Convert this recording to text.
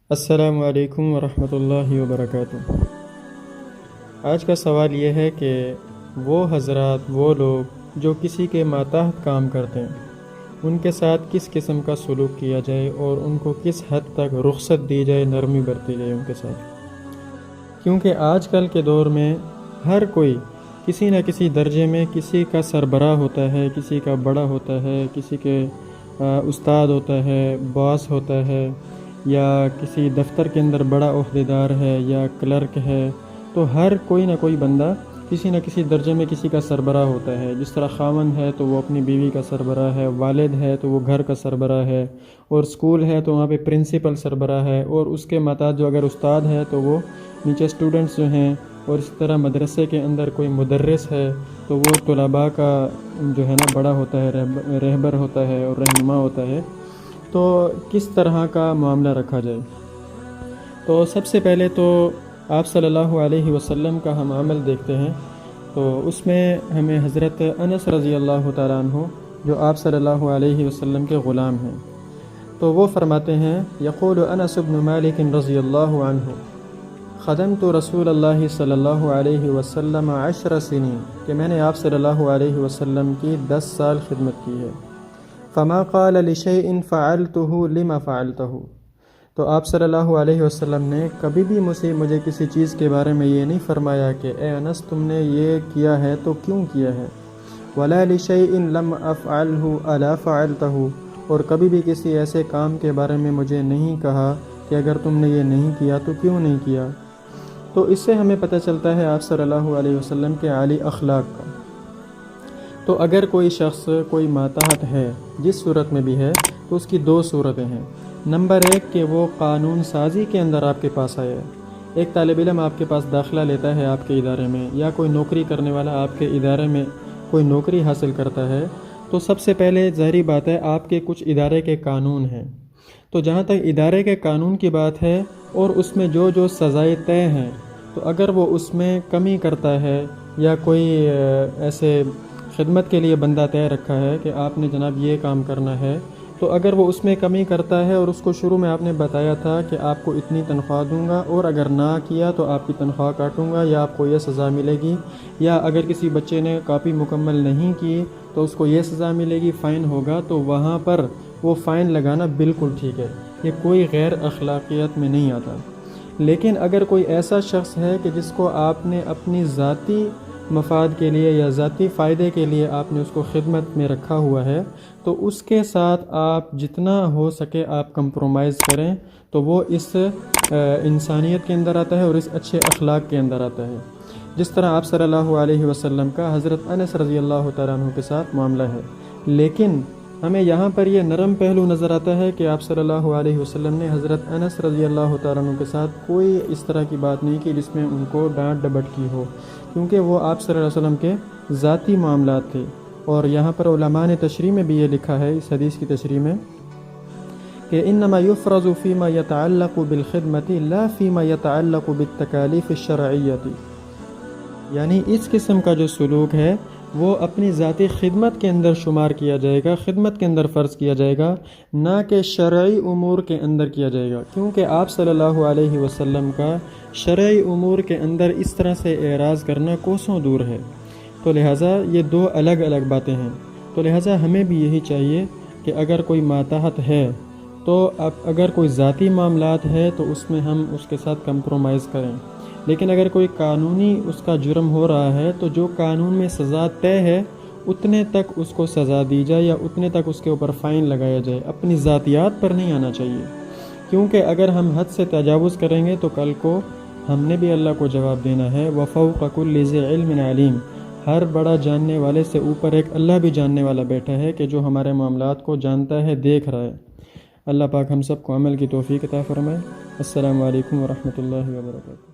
السلام علیکم ورحمۃ اللہ وبرکاتہ۔ آج کا سوال یہ ہے کہ وہ حضرات، وہ لوگ جو کسی کے ماتحت کام کرتے ہیں، ان کے ساتھ کس قسم کا سلوک کیا جائے اور ان کو کس حد تک رخصت دی جائے، نرمی برتی جائے ان کے ساتھ۔ کیونکہ آج کل کے دور میں ہر کوئی کسی نہ کسی درجے میں کسی کا سربراہ ہوتا ہے، کسی کا بڑا ہوتا ہے، کسی کے استاد ہوتا ہے، باس ہوتا ہے، یا کسی دفتر کے اندر بڑا عہدیدار ہے یا کلرک ہے۔ تو ہر کوئی نہ کوئی بندہ کسی نہ کسی درجے میں کسی کا سربراہ ہوتا ہے۔ جس طرح خاوند ہے تو وہ اپنی بیوی کا سربراہ ہے، والد ہے تو وہ گھر کا سربراہ ہے، اور اسکول ہے تو وہاں پہ پرنسپل سربراہ ہے، اور اس کے ماتحت جو اگر استاد ہے تو وہ نیچے اسٹوڈنٹس جو ہیں، اور اسی طرح مدرسے کے اندر کوئی مدرس ہے تو وہ طلباء کا جو ہے نا بڑا ہوتا ہے، رہبر ہوتا ہے اور رہنما ہوتا ہے۔ تو کس طرح کا معاملہ رکھا جائے؟ تو سب سے پہلے تو آپ صلی اللہ علیہ وسلم کا ہم عمل دیکھتے ہیں، تو اس میں ہمیں حضرت انس رضی اللہ تعالیٰ عنہ، جو آپ صلی اللہ علیہ وسلم کے غلام ہیں، تو وہ فرماتے ہیں، یقول انس بن مالک رضی اللہ عنہ خدمت رسول اللہ صلی اللہ علیہ وسلم 10 سنین، کہ میں نے آپ صلی اللہ علیہ وسلم کی 10 سال خدمت کی ہے۔ فما قال لشيء فعلته لما فعلته، تو آپ صلی اللہ علیہ وسلم نے کبھی بھی مجھے کسی چیز کے بارے میں یہ نہیں فرمایا کہ اے انس تم نے یہ کیا ہے تو کیوں کیا ہے، ولا لشيء لم افعله الا فعلته، اور کبھی بھی کسی ایسے کام کے بارے میں مجھے نہیں کہا کہ اگر تم نے یہ نہیں کیا تو کیوں نہیں کیا۔ تو اس سے ہمیں پتہ چلتا ہے آپ صلی اللہ علیہ وسلم کے عالی اخلاق کا۔ تو اگر کوئی شخص کوئی ماتحت ہے، جس صورت میں بھی ہے، تو اس کی 2 صورتیں ہیں۔ نمبر 1 کہ وہ قانون سازی کے اندر آپ کے پاس آیا ہے۔ ایک طالب علم آپ کے پاس داخلہ لیتا ہے آپ کے ادارے میں، یا کوئی نوکری کرنے والا آپ کے ادارے میں کوئی نوکری حاصل کرتا ہے، تو سب سے پہلے ظاہری بات ہے آپ کے کچھ ادارے کے قانون ہیں۔ تو جہاں تک ادارے کے قانون کی بات ہے اور اس میں جو سزائیں طے ہیں، تو اگر وہ اس میں کمی کرتا ہے یا کوئی ایسے خدمت کے لیے بندہ طے رکھا ہے کہ آپ نے جناب یہ کام کرنا ہے، تو اگر وہ اس میں کمی کرتا ہے اور اس کو شروع میں آپ نے بتایا تھا کہ آپ کو اتنی تنخواہ دوں گا اور اگر نہ کیا تو آپ کی تنخواہ کاٹوں گا یا آپ کو یہ سزا ملے گی، یا اگر کسی بچے نے کاپی مکمل نہیں کی تو اس کو یہ سزا ملے گی، فائن ہوگا، تو وہاں پر وہ فائن لگانا بالکل ٹھیک ہے، یہ کوئی غیر اخلاقیت میں نہیں آتا۔ لیکن اگر کوئی ایسا شخص ہے کہ جس کو آپ نے اپنی ذاتی مفاد کے لیے یا ذاتی فائدے کے لیے آپ نے اس کو خدمت میں رکھا ہوا ہے، تو اس کے ساتھ آپ جتنا ہو سکے آپ کمپرومائز کریں، تو وہ اس انسانیت کے اندر آتا ہے اور اس اچھے اخلاق کے اندر آتا ہے، جس طرح آپ صلی اللہ علیہ وسلم کا حضرت انس رضی اللہ تعالیٰ عنہ کے ساتھ معاملہ ہے۔ لیکن ہمیں یہاں پر یہ نرم پہلو نظر آتا ہے کہ آپ صلی اللہ علیہ وسلم نے حضرت انس رضی اللہ تعالیٰ عنہ کے ساتھ کوئی اس طرح کی بات نہیں کی جس میں ان کو ڈانٹ ڈپٹ کی ہو، کیونکہ وہ آپ صلی اللہ علیہ وسلم کے ذاتی معاملات تھے۔ اور یہاں پر علماء نے تشریح میں بھی یہ لکھا ہے، اس حدیث کی تشریح میں، کہ انما یفرض فیما یتعلق بالخدمت لا فیما یتعلق بالتکالیف الشرعیت، یعنی اس قسم کا جو سلوک ہے وہ اپنی ذاتی خدمت کے اندر شمار کیا جائے گا، خدمت کے اندر فرض کیا جائے گا، نہ کہ شرعی امور کے اندر کیا جائے گا، کیونکہ آپ صلی اللہ علیہ وسلم کا شرعی امور کے اندر اس طرح سے اعراض کرنا کوسوں دور ہے۔ تو لہٰذا یہ 2 الگ الگ باتیں ہیں۔ تو لہٰذا ہمیں بھی یہی چاہیے کہ اگر کوئی ماتحت ہے تو اگر کوئی ذاتی معاملات ہے تو اس میں ہم اس کے ساتھ کمپرومائز کریں، لیکن اگر کوئی قانونی اس کا جرم ہو رہا ہے تو جو قانون میں سزا طے ہے اتنے تک اس کو سزا دی جائے یا اتنے تک اس کے اوپر فائن لگایا جائے، اپنی ذاتیات پر نہیں آنا چاہیے، کیونکہ اگر ہم حد سے تجاوز کریں گے تو کل کو ہم نے بھی اللہ کو جواب دینا ہے۔ وَفَوْقَ كُلِّ ذِي عِلْمٍ عَلِيمٍ، ہر بڑا جاننے والے سے اوپر ایک اللہ بھی جاننے والا بیٹھا ہے کہ جو ہمارے معاملات کو جانتا ہے، دیکھ رہا ہے۔ اللہ پاک ہم سب کو عمل کی توفیق عطا فرمائے۔ السلام علیکم ورحمۃ اللہ وبرکاتہ۔